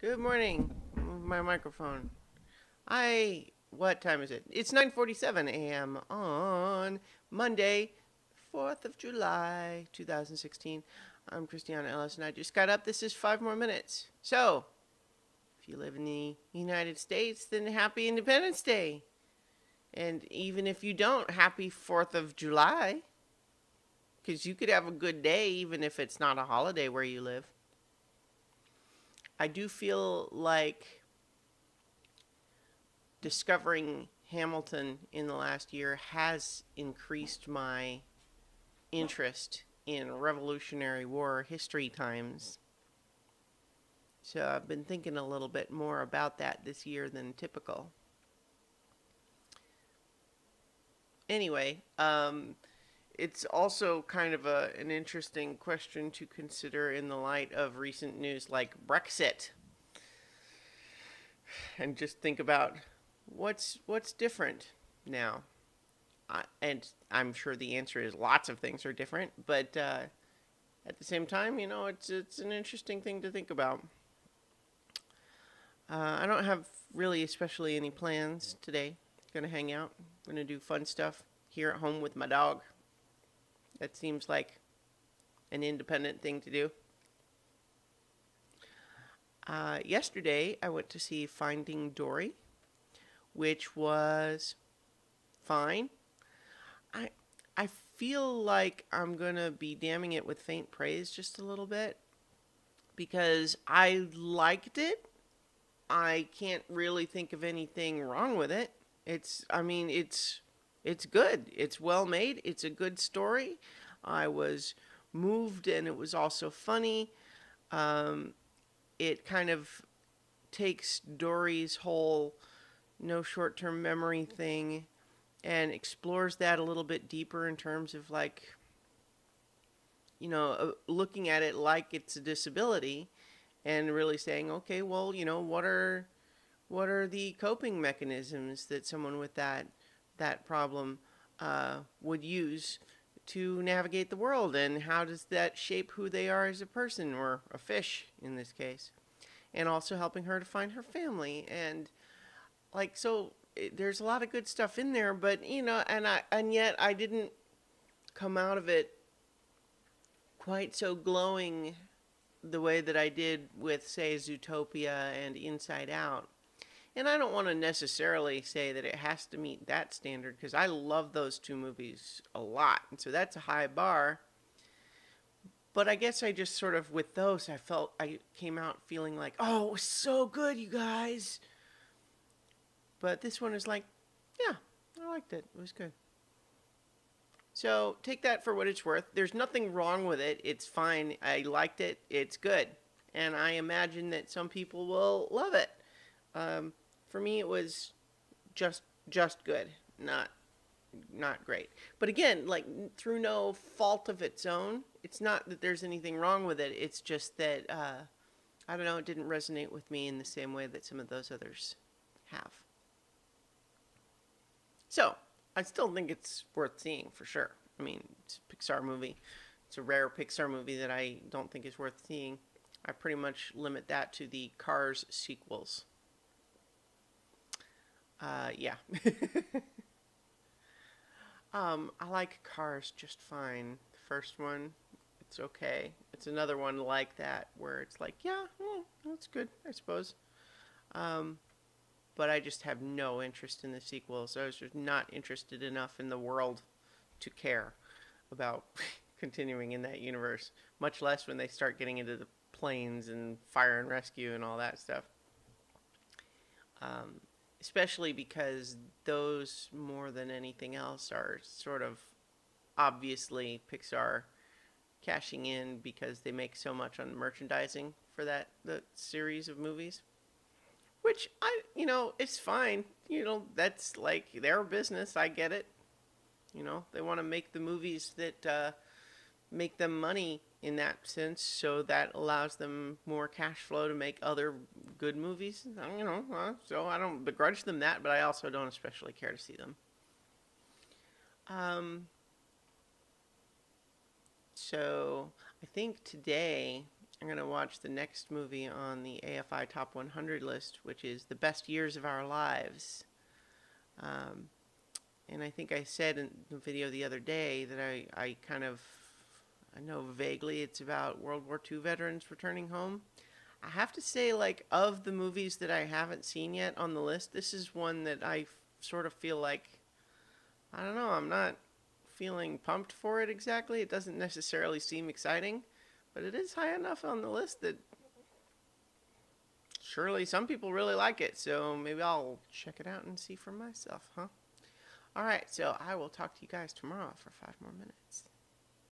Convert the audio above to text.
Good morning. Move my microphone. What time is it? It's 9:47 a.m. on Monday, 4th of July, 2016. I'm Christiana Ellis and I just got up. This is 5 more minutes. So, if you live in the United States, then happy Independence Day. And even if you don't, happy 4th of July. Because you could have a good day even if it's not a holiday where you live. I do feel like discovering Hamilton in the last year has increased my interest in Revolutionary War history times. So I've been thinking a little bit more about that this year than typical. Anyway, it's also kind of an interesting question to consider in the light of recent news like Brexit. And just think about what's different now. And I'm sure the answer is lots of things are different, but at the same time, it's an interesting thing to think about. I don't have really especially any plans today. Gonna hang out. Gonna do fun stuff here at home with my dog. That seems like an independent thing to do. Yesterday, I went to see Finding Dory, which was fine. I feel like I'm gonna be damning it with faint praise just a little bit because I liked it. I can't really think of anything wrong with it. It's good. It's well made. It's a good story. I was moved and it was also funny. It kind of takes Dory's whole no short-term memory thing and explores that a little bit deeper in terms of looking at it like it's a disability and really saying, okay, well, what are the coping mechanisms that someone with that problem would use to navigate the world, and how does that shape who they are as a person, or a fish in this case, and also helping her to find her family. And there's a lot of good stuff in there, but and yet I didn't come out of it quite so glowing the way that I did with, say, Zootopia and Inside Out. And I don't want to necessarily say that it has to meet that standard, because I love those two movies a lot. And so that's a high bar. But I guess I just sort of, with those, I came out feeling like, oh, it was so good, you guys. But this one is like, yeah, I liked it. It was good. So take that for what it's worth. There's nothing wrong with it. It's fine. I liked it. It's good. And I imagine that some people will love it. For me, it was just good, not great. But again, like, through no fault of its own. It's not that there's anything wrong with it. It's just that I don't know. It didn't resonate with me in the same way that some of those others have. So I still think it's worth seeing for sure. I mean, it's a Pixar movie. It's a rare Pixar movie that I don't think is worth seeing. I pretty much limit that to the Cars sequels. Yeah. I like Cars just fine. The first one, it's okay. It's another one like that where it's like, yeah, that's good, I suppose. But I just have no interest in the sequels. I was just not interested enough in the world to care about continuing in that universe, much less when they start getting into the planes and fire and rescue and all that stuff. Especially because those, more than anything else, are sort of obviously Pixar cashing in because they make so much on merchandising for the series of movies. Which, it's fine. That's like their business. I get it. They want to make the movies that make them money in that sense, so that allows them more cash flow to make other good movies. So I don't begrudge them that, but I also don't especially care to see them. So I think today I'm going to watch the next movie on the AFI Top 100 list, which is The Best Years of Our Lives. And I think I said in the video the other day that I know vaguely it's about World War II veterans returning home. I have to say, like, of the movies that I haven't seen yet on the list, this is one that I sort of feel like, I don't know, I'm not feeling pumped for it exactly. It doesn't necessarily seem exciting, but it is high enough on the list that surely some people really like it, so maybe I'll check it out and see for myself, huh? Alright, so I will talk to you guys tomorrow for 5 more minutes.